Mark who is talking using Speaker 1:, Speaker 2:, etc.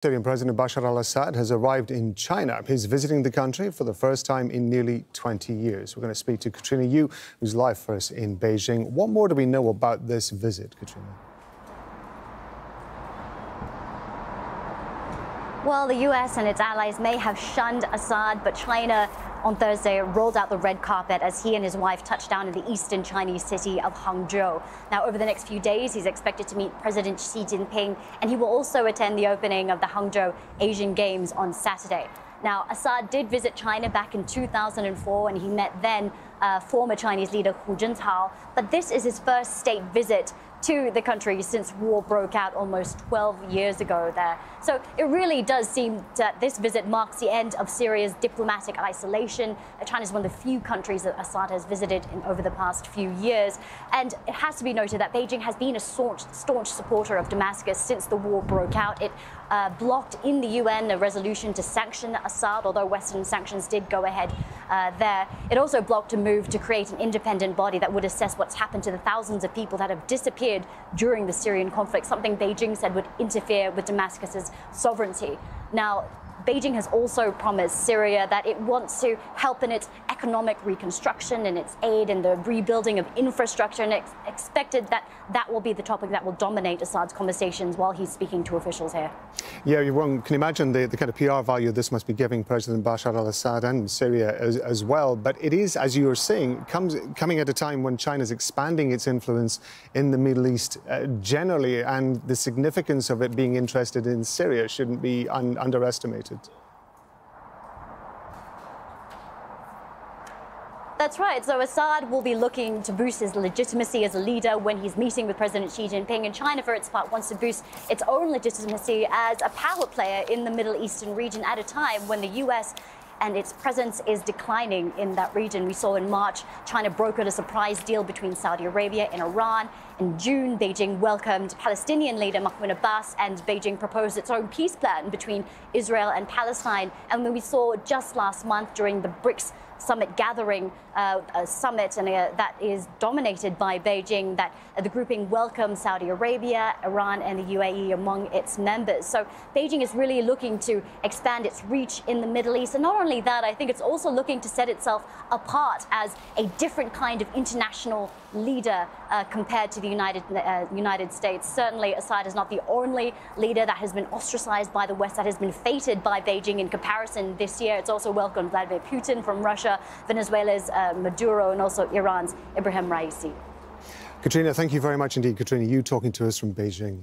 Speaker 1: Syrian President Bashar al-Assad has arrived in China. He's visiting the country for the first time in nearly 20 years. We're going to speak to Katrina, who's live for us in Beijing. What more do we know about this visit, Katrina?
Speaker 2: Well, the U.S. and its allies may have shunned Assad, but China on Thursday rolled out the red carpet as he and his wife touched down in the eastern Chinese city of Hangzhou. Now, over the next few days, he's expected to meet President Xi Jinping, and he will also attend the opening of the Hangzhou Asian Games on Saturday. Now, Assad did visit China back in 2004, and he met then former Chinese leader Hu Jintao. But this is his first state visit to the country since war broke out almost 12 years ago there. So it really does seem that this visit marks the end of Syria's diplomatic isolation. China is one of the few countries that Assad has visited over the past few years. And it has to be noted that Beijing has been a staunch supporter of Damascus since the war broke out. It blocked in the UN a resolution to sanction Assad, although Western sanctions did go ahead there. It also blocked a move to create an independent body that would assess what's happened to the thousands of people that have disappeared during the Syrian conflict, something Beijing said would interfere with Damascus's sovereignty. Now, Beijing has also promised Syria that it wants to help in its economic reconstruction and its aid in the rebuilding of infrastructure, and expected that that will be the topic that will dominate Assad's conversations while he's speaking to officials here.
Speaker 1: Yeah, you can imagine the kind of PR value this must be giving President Bashar al-Assad and Syria as well. But it is, as you were saying, coming at a time when China's expanding its influence in the Middle East generally, and the significance of it being interested in Syria shouldn't be underestimated.
Speaker 2: That's right. So Assad will be looking to boost his legitimacy as a leader when he's meeting with President Xi Jinping. And China, for its part, wants to boost its own legitimacy as a power player in the Middle Eastern region at a time when the U.S. and its presence is declining in that region. We saw in March, China brokered a surprise deal between Saudi Arabia and Iran. In June, Beijing welcomed Palestinian leader Mahmoud Abbas, and Beijing proposed its own peace plan between Israel and Palestine. And when we saw just last month during the BRICS summit gathering, a summit that is dominated by Beijing, that the grouping welcomed Saudi Arabia, Iran and the UAE among its members. So Beijing is really looking to expand its reach in the Middle East. And not only that, I think it's also looking to set itself apart as a different kind of international leader compared to the United States. Certainly, Assad is not the only leader that has been ostracized by the West, that has been feted by Beijing in comparison this year. It's also welcomed Vladimir Putin from Russia, Venezuela's Maduro, and also Iran's Ibrahim Raisi.
Speaker 1: Katrina, thank you very much indeed. Katrina, you talking to us from Beijing.